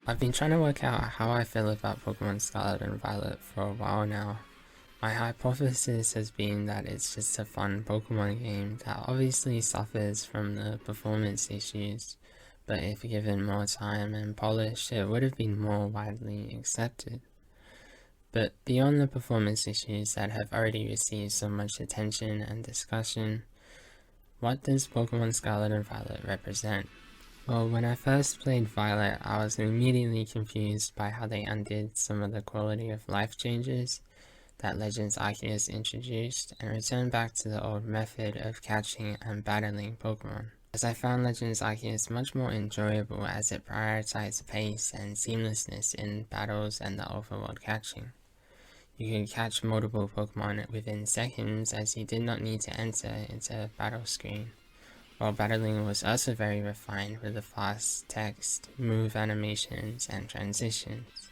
I've been trying to work out how I feel about Pokemon Scarlet and Violet for a while now. My hypothesis has been that it's just a fun Pokemon game that obviously suffers from the performance issues, but if given more time and polish, it would have been more widely accepted. But beyond the performance issues that have already received so much attention and discussion, what does Pokemon Scarlet and Violet represent? Well, when I first played Violet, I was immediately confused by how they undid some of the quality of life changes that Legends Arceus introduced and returned back to the old method of catching and battling Pokemon, as I found Legends Arceus much more enjoyable as it prioritized pace and seamlessness in battles and the overworld catching. You could catch multiple Pokemon within seconds as you did not need to enter into a battle screen, while battling was also very refined with the fast text, move animations, and transitions.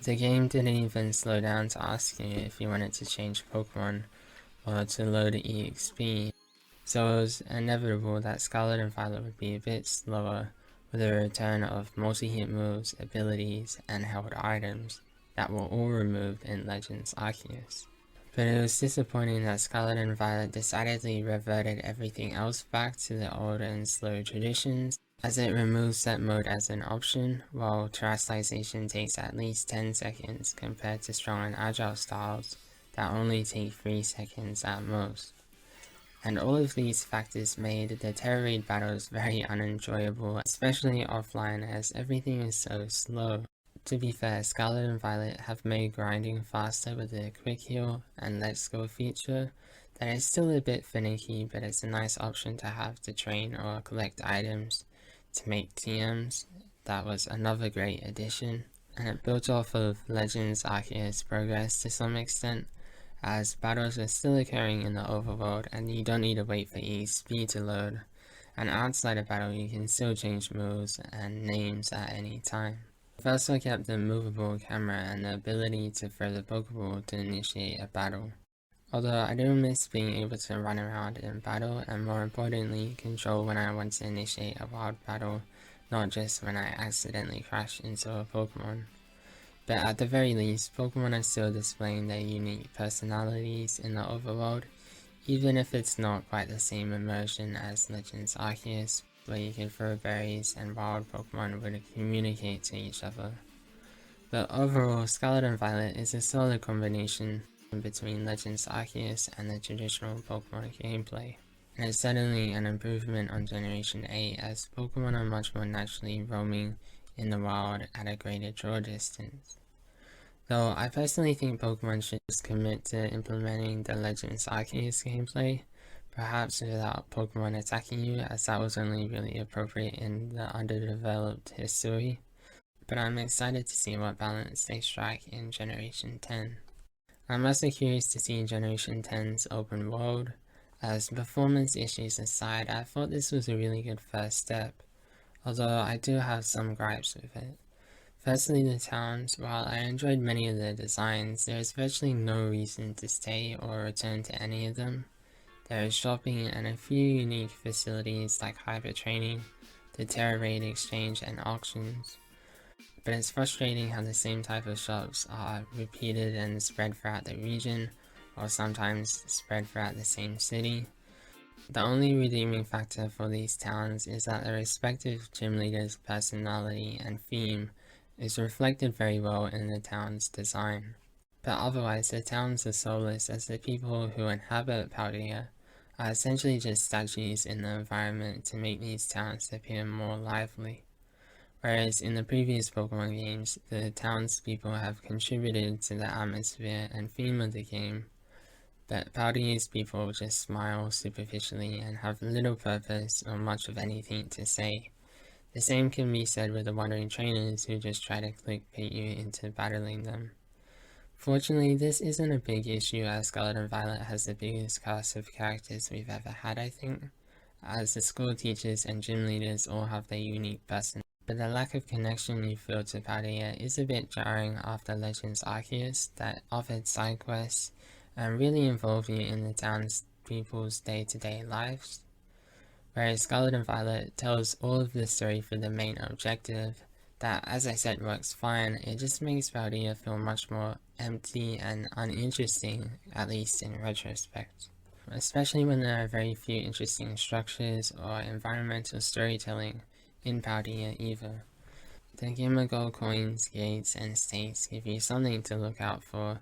The game didn't even slow down to ask you if you wanted to change Pokemon or to load EXP, so it was inevitable that Scarlet and Violet would be a bit slower with the return of multi-hit moves, abilities, and held items that were all removed in Legends Arceus. But it was disappointing that Scarlet and Violet decidedly reverted everything else back to the old and slow traditions, as it removes set mode as an option, while terrestrialization takes at least 10 seconds compared to strong and agile styles that only take 3 seconds at most. And all of these factors made the Terra Raid battles very unenjoyable, especially offline as everything is so slow. To be fair, Scarlet and Violet have made grinding faster with the quick heal and let's go feature that is still a bit finicky, but it's a nice option to have to train or collect items to make TMs. That was another great addition, and it built off of Legends Arceus progress to some extent, as battles are still occurring in the overworld and you don't need to wait for EXP to load, and outside of battle you can still change moves and names at any time. I've also kept the movable camera and the ability to throw the Pokeball to initiate a battle. Although I do miss being able to run around in battle and more importantly control when I want to initiate a wild battle, not just when I accidentally crash into a Pokemon. But at the very least, Pokemon are still displaying their unique personalities in the overworld, even if it's not quite the same immersion as Legends Arceus, where you can throw berries and wild Pokemon would communicate to each other. But overall, Scarlet and Violet is a solid combination between Legends Arceus and the traditional Pokemon gameplay, and it's certainly an improvement on Generation 8 as Pokemon are much more naturally roaming in the wild at a greater draw distance. Though I personally think Pokemon should just commit to implementing the Legends Arceus gameplay, perhaps without Pokemon attacking you, as that was only really appropriate in the underdeveloped history, but I'm excited to see what balance they strike in Generation 10. I'm also curious to see Generation 10's open world, as performance issues aside, I thought this was a really good first step, although I do have some gripes with it. Firstly, the towns. While I enjoyed many of the designs, there is virtually no reason to stay or return to any of them. There is shopping and a few unique facilities like hyper training, the Terra Raid exchange, and auctions. But it's frustrating how the same type of shops are repeated and spread throughout the region, or sometimes spread throughout the same city. The only redeeming factor for these towns is that the respective gym leader's personality and theme is reflected very well in the town's design. But otherwise, the towns are soulless as the people who inhabit Paldea are essentially just statues in the environment to make these towns appear more lively. Whereas in the previous Pokemon games, the townspeople have contributed to the atmosphere and theme of the game, but Paldea's people just smile superficially and have little purpose or much of anything to say. The same can be said with the wandering trainers who just try to clickbait you into battling them. Fortunately, this isn't a big issue as Scarlet and Violet has the biggest cast of characters we've ever had, I think, as the school teachers and gym leaders all have their unique personalities. But the lack of connection you feel to Paldea is a bit jarring after Legends Arceus that offered side quests and really involved you in the town's people's day-to-day lives. Whereas Scarlet and Violet tells all of the story for the main objective, that, as I said, works fine. It just makes Paldea feel much more empty and uninteresting, at least in retrospect. Especially when there are very few interesting structures or environmental storytelling in Paldea either. The Gamer Gold coins, gates, and stakes give you something to look out for,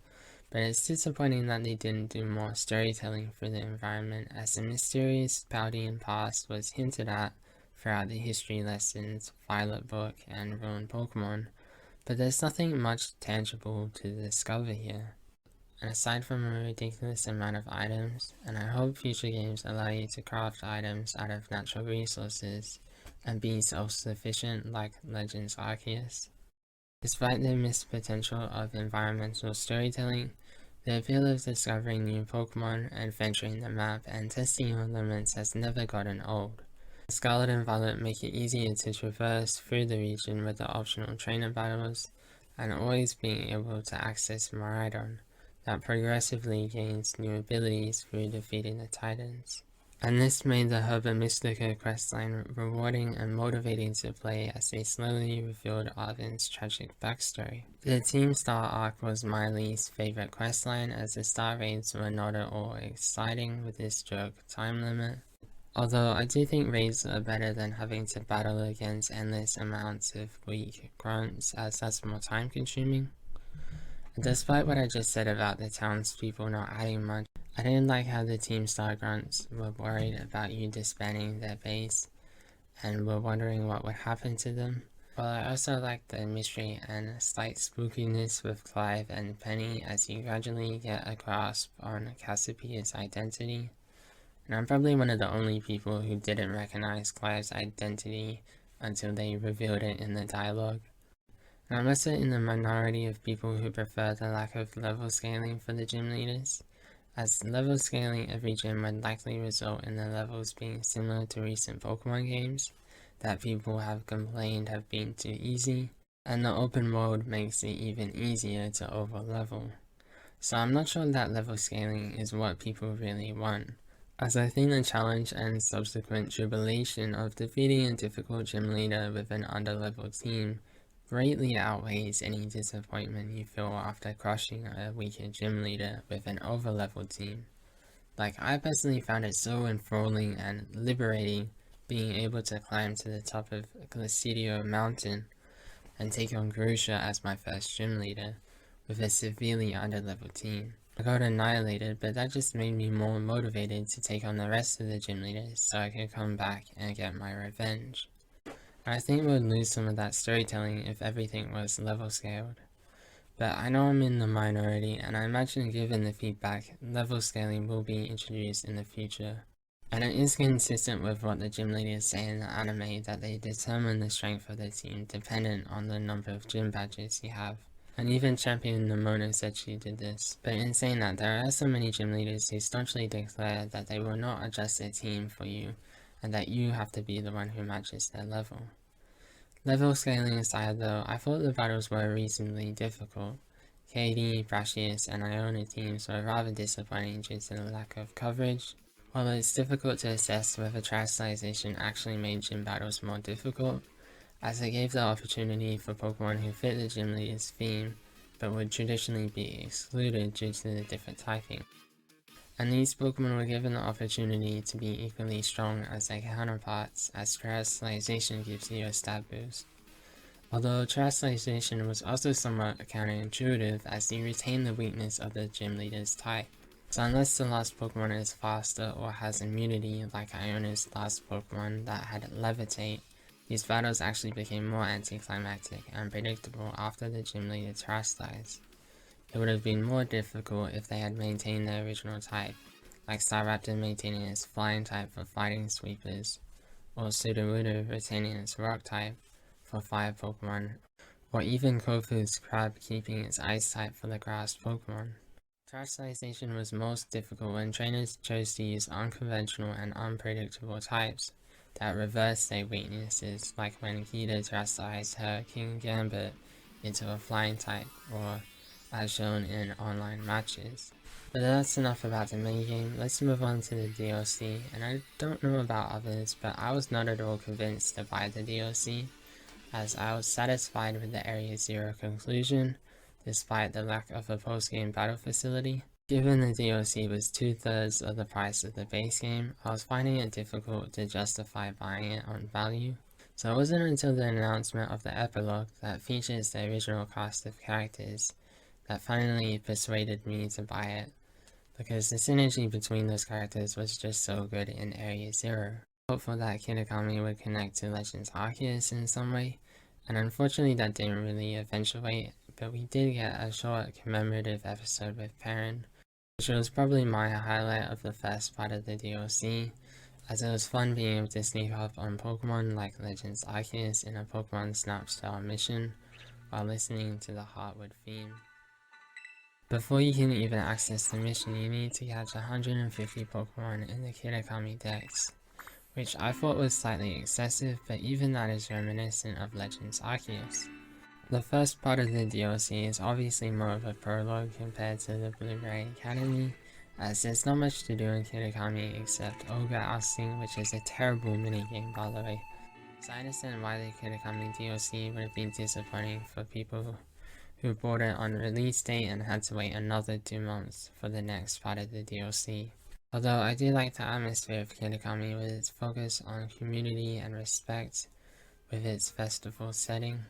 but it's disappointing that they didn't do more storytelling for the environment, as the mysterious Paldean past was hinted at throughout the history lessons, Violet Book, and Ruined Pokemon, but there's nothing much tangible to discover here. And aside from a ridiculous amount of items, and I hope future games allow you to craft items out of natural resources and be self-sufficient like Legends Arceus. Despite the missed potential of environmental storytelling, the appeal of discovering new Pokemon, adventuring the map, and testing your limits has never gotten old. Scarlet and Violet make it easier to traverse through the region with the optional trainer battles, and always being able to access Miraidon, that progressively gains new abilities through defeating the Titans. And this made the Herba Mystica questline rewarding and motivating to play as they slowly revealed Arven's tragic backstory. The Team Star arc was my least favorite questline, as the Star raids were not at all exciting with this joke time limit. Although I do think raids are better than having to battle against endless amounts of weak grunts, as that's more time consuming. Despite what I just said about the townspeople not adding much, I didn't like how the Team Star grunts were worried about you disbanding their base and were wondering what would happen to them. While I also liked the mystery and slight spookiness with Clive and Penny as you gradually get a grasp on Cassiopeia's identity. And I'm probably one of the only people who didn't recognize Clive's identity until they revealed it in the dialogue. And I'm also in the minority of people who prefer the lack of level scaling for the gym leaders, as level scaling every gym would likely result in the levels being similar to recent Pokemon games that people have complained have been too easy, and the open world makes it even easier to over-level. So I'm not sure that level scaling is what people really want, as I think the challenge and subsequent jubilation of defeating a difficult gym leader with an under-leveled team greatly outweighs any disappointment you feel after crushing a weaker gym leader with an over-leveled team. Like, I personally found it so enthralling and liberating being able to climb to the top of Glacidio Mountain and take on Grusha as my first gym leader with a severely under-leveled team. I got annihilated, but that just made me more motivated to take on the rest of the gym leaders so I could come back and get my revenge. I think we'd lose some of that storytelling if everything was level scaled. But I know I'm in the minority, and I imagine given the feedback, level scaling will be introduced in the future. And it is consistent with what the gym leaders say in the anime that they determine the strength of the team dependent on the number of gym badges you have. And even Champion Nomona said she did this. But in saying that, there are so many gym leaders who staunchly declare that they will not adjust their team for you, and that you have to be the one who matches their level. Level scaling aside though, I thought the battles were reasonably difficult. KD, Brashius, and Iona teams were rather disappointing due to the lack of coverage. While it's difficult to assess whether Terastallization actually made gym battles more difficult, as it gave the opportunity for Pokemon who fit the gym leader's theme, but would traditionally be excluded due to the different typing. And these Pokemon were given the opportunity to be equally strong as their counterparts, as Terastallization gives you a stat boost. Although Terastallization was also somewhat counterintuitive, as you retain the weakness of the gym leader's type. So unless the last Pokemon is faster or has immunity like Iona's last Pokemon that had Levitate, these battles actually became more anticlimactic and predictable after the gym leader Terastallized. It would have been more difficult if they had maintained their original type, like Staraptor maintaining its flying type for fighting sweepers, or Sudowoodo retaining its rock type for fire Pokemon, or even Kofu's crab keeping its ice type for the grass Pokemon. Terastallization was most difficult when trainers chose to use unconventional and unpredictable types that reversed their weaknesses, like when Kita terastallized her King Gambit into a flying type, or as shown in online matches. But that's enough about the minigame. Let's move on to the DLC, and I don't know about others, but I was not at all convinced to buy the DLC. as I was satisfied with the Area Zero conclusion, despite the lack of a post-game battle facility. Given the DLC was 2/3 of the price of the base game, I was finding it difficult to justify buying it on value. So it wasn't until the announcement of the epilogue that features the original cast of characters that finally persuaded me to buy it, because the synergy between those characters was just so good in Area Zero. Hopeful that Kitakami would connect to Legends Arceus in some way, and unfortunately that didn't really eventuate, but we did get a short commemorative episode with Perrin, which was probably my highlight of the first part of the DLC, as it was fun being able to sneak up on Pokemon like Legends Arceus in a Pokemon Snap style mission, while listening to the Heartwood theme. Before you can even access the mission, you need to catch 150 Pokemon in the Kitakami Dex, which I thought was slightly excessive, but even that is reminiscent of Legends Arceus. The first part of the DLC is obviously more of a prologue compared to the Blueberry Academy, as there's not much to do in Kitakami except Ogre ousting, which is a terrible minigame by the way. So I understand why the Kitakami DLC would have been disappointing for people who bought it on release date and had to wait another 2 months for the next part of the DLC. Although I do like the atmosphere of Kitakami with its focus on community and respect with its festival setting.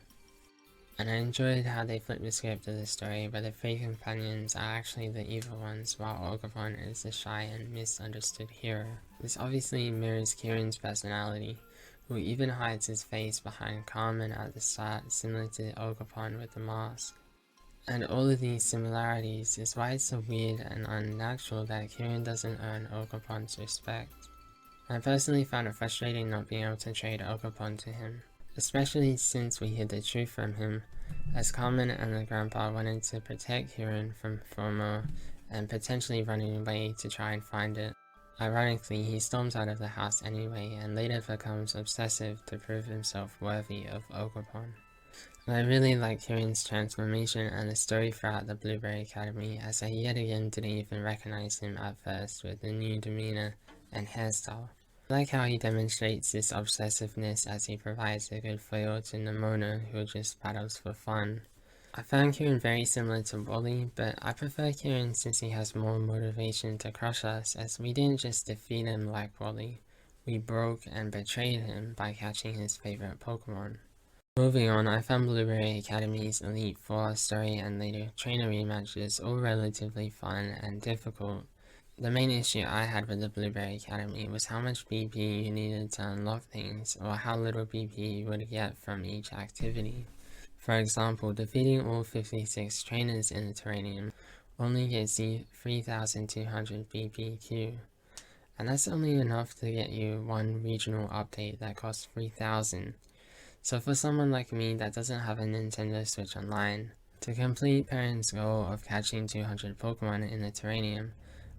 And I enjoyed how they flipped the script of the story where the three companions are actually the evil ones while Ogerpon is the shy and misunderstood hero. This obviously mirrors Kieran's personality, who even hides his face behind Carmen at the start, similar to Ogerpon with the mask. And all of these similarities is why it's so weird and unnatural that Kieran doesn't earn Ogerpon's respect. I personally found it frustrating not being able to trade Ogerpon to him, especially since we hid the truth from him, as Carmen and the grandpa wanted to protect Kieran from FOMO and potentially running away to try and find it. Ironically, he storms out of the house anyway and later becomes obsessive to prove himself worthy of Ogerpon. I really like Kieran's transformation and the story throughout the Blueberry Academy, as I yet again didn't even recognize him at first with the new demeanor and hairstyle. I like how he demonstrates this obsessiveness as he provides a good foil to Nemona, who just battles for fun. I found Kieran very similar to Wally, but I prefer Kieran since he has more motivation to crush us, as we didn't just defeat him like Wally, we broke and betrayed him by catching his favorite Pokemon. Moving on, I found Blueberry Academy's Elite Four story and later trainer rematches all relatively fun and difficult. The main issue I had with the Blueberry Academy was how much BP you needed to unlock things, or how little BP you would get from each activity. For example, defeating all 56 trainers in the Terranium only gets you 3200 BPQ, and that's only enough to get you one regional update that costs 3000. So for someone like me that doesn't have a Nintendo Switch Online, to complete Perrin's goal of catching 200 Pokemon in the Terranium,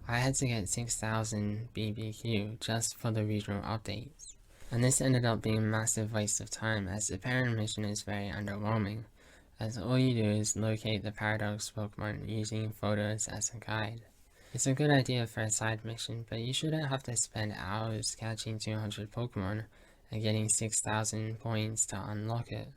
I had to get 6000 BBQ just for the regional updates. And this ended up being a massive waste of time, as the Perrin mission is very underwhelming, as all you do is locate the Paradox Pokemon using photos as a guide. It's a good idea for a side mission, but you shouldn't have to spend hours catching 200 Pokemon and getting 6000 points to unlock it.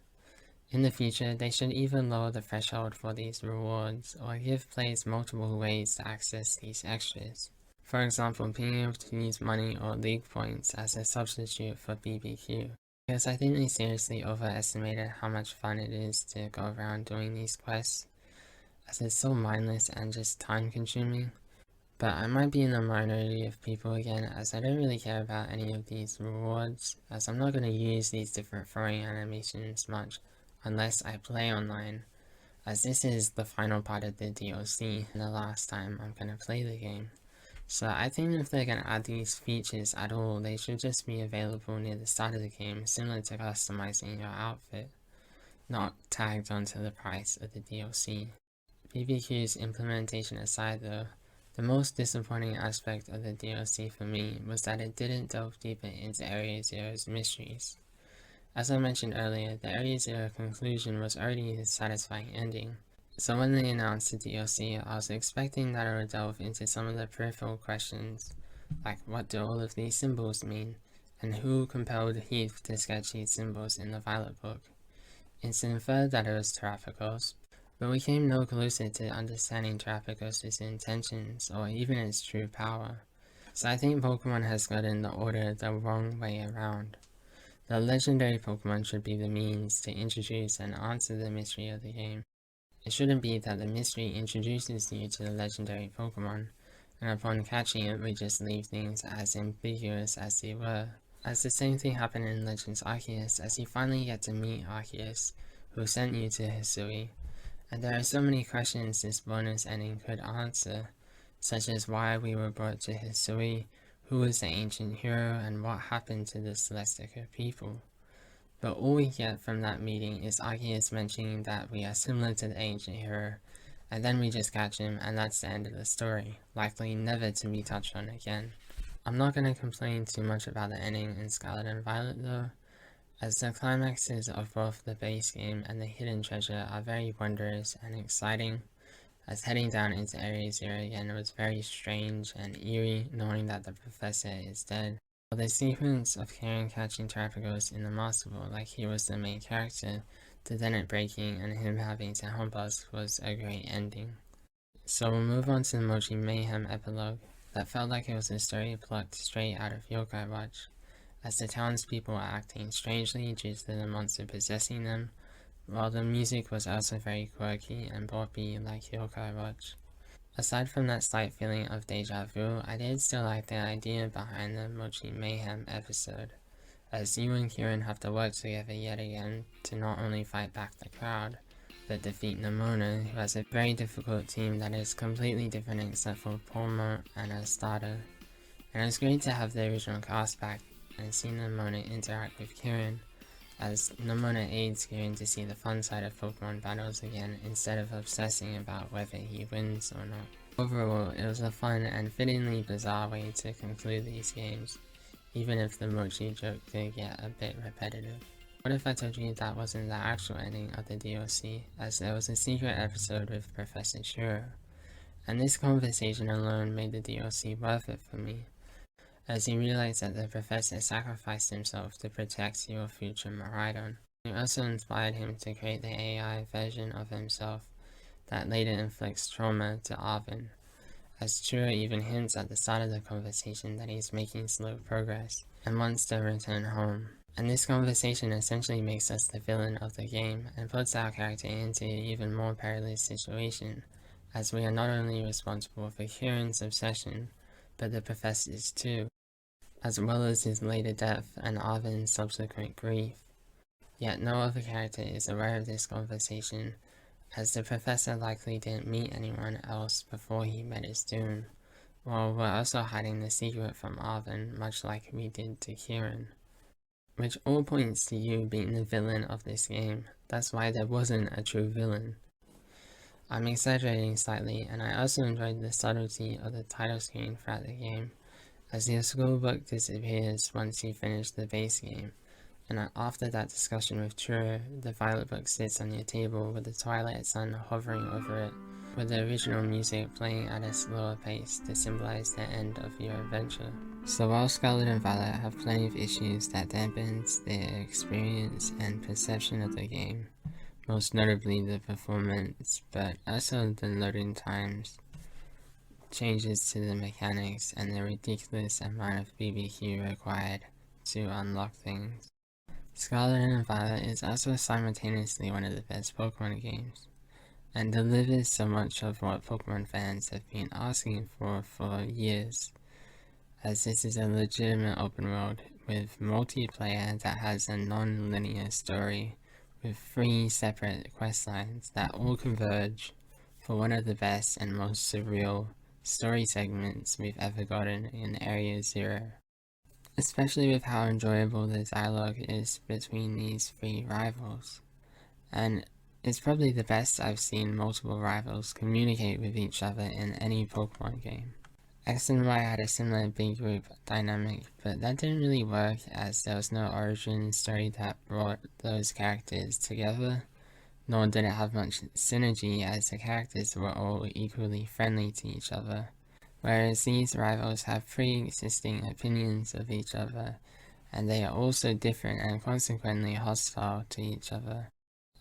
In the future, they should even lower the threshold for these rewards, or give players multiple ways to access these extras. For example, being able to use money or league points as a substitute for BBQ, because I think they seriously overestimated how much fun it is to go around doing these quests, as it's so mindless and just time consuming. But I might be in the minority of people again, as I don't really care about any of these rewards, as I'm not going to use these different throwing animations much unless I play online, as this is the final part of the DLC and the last time I'm going to play the game. So I think if they're going to add these features at all, they should just be available near the start of the game, similar to customizing your outfit, not tagged onto the price of the DLC. BBQ's implementation aside though, the most disappointing aspect of the DLC for me was that it didn't delve deeper into Area Zero's mysteries. As I mentioned earlier, the Area Zero conclusion was already a satisfying ending, so when they announced the DLC, I was expecting that it would delve into some of the peripheral questions, like what do all of these symbols mean, and who compelled Heath to sketch these symbols in the Violet book. It's inferred that it was Terrapagos, but we came no closer to understanding Terrapagos' intentions or even its true power. So I think Pokemon has gotten the order the wrong way around. The legendary Pokemon should be the means to introduce and answer the mystery of the game. It shouldn't be that the mystery introduces you to the legendary Pokemon, and upon catching it we just leave things as ambiguous as they were. As the same thing happened in Legends Arceus, as you finally get to meet Arceus, who sent you to Hisui, and there are so many questions this bonus ending could answer, such as why we were brought to Hisui, who was the ancient hero, and what happened to the Celestica people. But all we get from that meeting is Arceus mentioning that we are similar to the ancient hero, and then we just catch him and that's the end of the story, likely never to be touched on again. I'm not going to complain too much about the ending in Scarlet and Violet though, as the climaxes of both the base game and the hidden treasure are very wondrous and exciting, as heading down into Area Zero again was very strange and eerie knowing that the professor is dead. While the sequence of Karen catching Terrapagos in the Master Ball like he was the main character, to then it breaking and him having to help us was a great ending. So we'll move on to the Mochi Mayhem epilogue, that felt like it was a story plucked straight out of Yokai Watch, as the townspeople are acting strangely due to the monster possessing them, while the music was also very quirky and boppy like Yokai Watch. Aside from that slight feeling of deja vu, I did still like the idea behind the Mochi Mayhem episode, as you and Kieran have to work together yet again to not only fight back the crowd, but defeat Nemona, who has a very difficult team that is completely different except for Pulmo and her starter. And it was great to have the original cast back and see Nemona interact with Kieran, as Nemona aids Kieran to see the fun side of Pokemon battles again instead of obsessing about whether he wins or not. Overall, it was a fun and fittingly bizarre way to conclude these games, even if the Mochi joke did get a bit repetitive. What if I told you that wasn't the actual ending of the DLC, as there was a secret episode with Professor Shiro, and this conversation alone made the DLC worth it for me, as he realized that the professor sacrificed himself to protect your future Miraidon. It also inspired him to create the AI version of himself that later inflicts trauma to Arvin, as Chura even hints at the start of the conversation that he's making slow progress and wants to return home. And this conversation essentially makes us the villain of the game and puts our character into an even more perilous situation, as we are not only responsible for Kieran's obsession, but the professor's too, as well as his later death and Arvin's subsequent grief. Yet no other character is aware of this conversation, as the professor likely didn't meet anyone else before he met his doom, while we're also hiding the secret from Arvin, much like we did to Kieran. Which all points to you being the villain of this game. That's why there wasn't a true villain. I'm exaggerating slightly, and I also enjoyed the subtlety of the title screen throughout the game, as the schoolbook disappears once you finish the base game, and after that discussion with Churro, the Violet book sits on your table with the twilight sun hovering over it, with the original music playing at a slower pace to symbolize the end of your adventure. So while Scarlet and Violet have plenty of issues that dampens their experience and perception of the game, most notably the performance, but also the loading times, changes to the mechanics, and the ridiculous amount of BBQ required to unlock things, Scarlet and Violet is also simultaneously one of the best Pokemon games, and delivers so much of what Pokemon fans have been asking for years, as this is a legitimate open world with multiplayer that has a non-linear story with 3 separate questlines that all converge for one of the best and most surreal story segments we've ever gotten in Area Zero. Especially with how enjoyable the dialogue is between these 3 rivals, and it's probably the best I've seen multiple rivals communicate with each other in any Pokemon game. X and Y had a similar big group dynamic, but that didn't really work as there was no origin story that brought those characters together, nor did it have much synergy as the characters were all equally friendly to each other, whereas these rivals have pre-existing opinions of each other, and they are also different and consequently hostile to each other.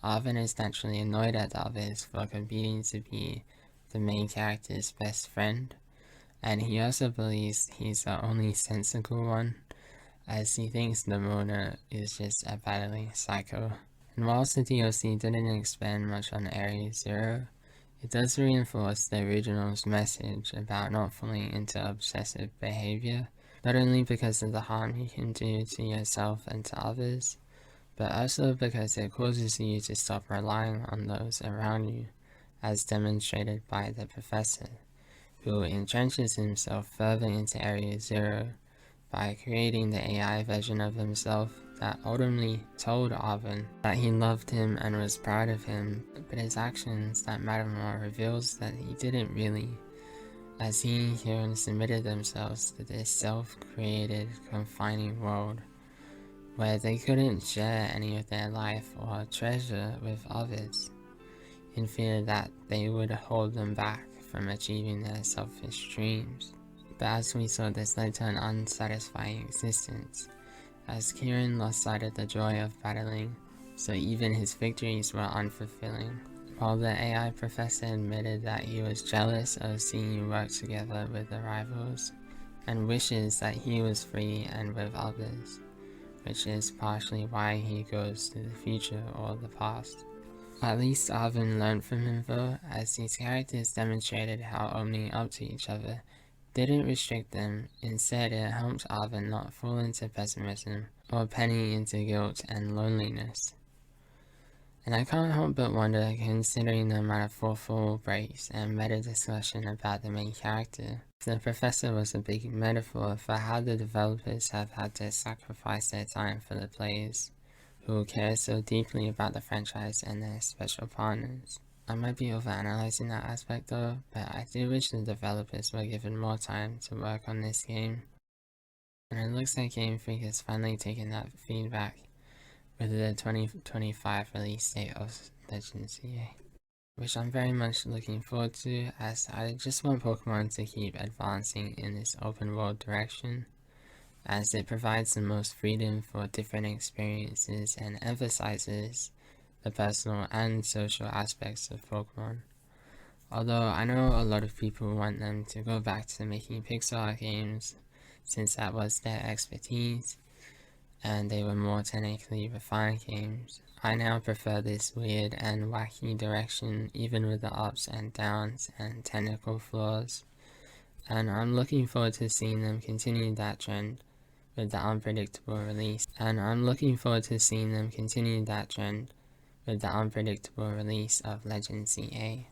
Arvin is naturally annoyed at the others for competing to be the main character's best friend, and he also believes he's the only sensible one, as he thinks Nomona is just a battling psycho. And whilst the DLC didn't expand much on Area Zero, it does reinforce the original's message about not falling into obsessive behavior, not only because of the harm you can do to yourself and to others, but also because it causes you to stop relying on those around you, as demonstrated by the professor, who entrenches himself further into Area Zero by creating the AI version of himself that ultimately told Arvin that he loved him and was proud of him, but his actions that matter more reveals that he didn't really, as he and Kieran submitted themselves to this self-created, confining world, where they couldn't share any of their life or treasure with others, in fear that they would hold them back from achieving their selfish dreams. But as we saw, this led to an unsatisfying existence, as Kieran lost sight of the joy of battling, so even his victories were unfulfilling. While the AI professor admitted that he was jealous of seeing you work together with the rivals, and wishes that he was free and with others, which is partially why he goes to the future or the past. At least Arvin learned from him though, as these characters demonstrated how opening up to each other didn't restrict them. Instead, it helped Arvin not fall into pessimism or penny into guilt and loneliness. And I can't help but wonder, considering the amount of thoughtful breaks and meta discussion about the main character, if the professor was a big metaphor for how the developers have had to sacrifice their time for the players who care so deeply about the franchise and their special partners. I might be overanalyzing that aspect though, but I do wish the developers were given more time to work on this game. And it looks like Game Freak has finally taken that feedback with the 2025 release date of Legends EA, which I'm very much looking forward to, as I just want Pokemon to keep advancing in this open world direction, as it provides the most freedom for different experiences and emphasizes the personal and social aspects of Pokemon. Although I know a lot of people want them to go back to making pixel art games, since that was their expertise, and they were more technically refined games. I now prefer this weird and wacky direction, even with the ups and downs and technical flaws, and I'm looking forward to seeing them continue that trend with the unpredictable release of Legends EA.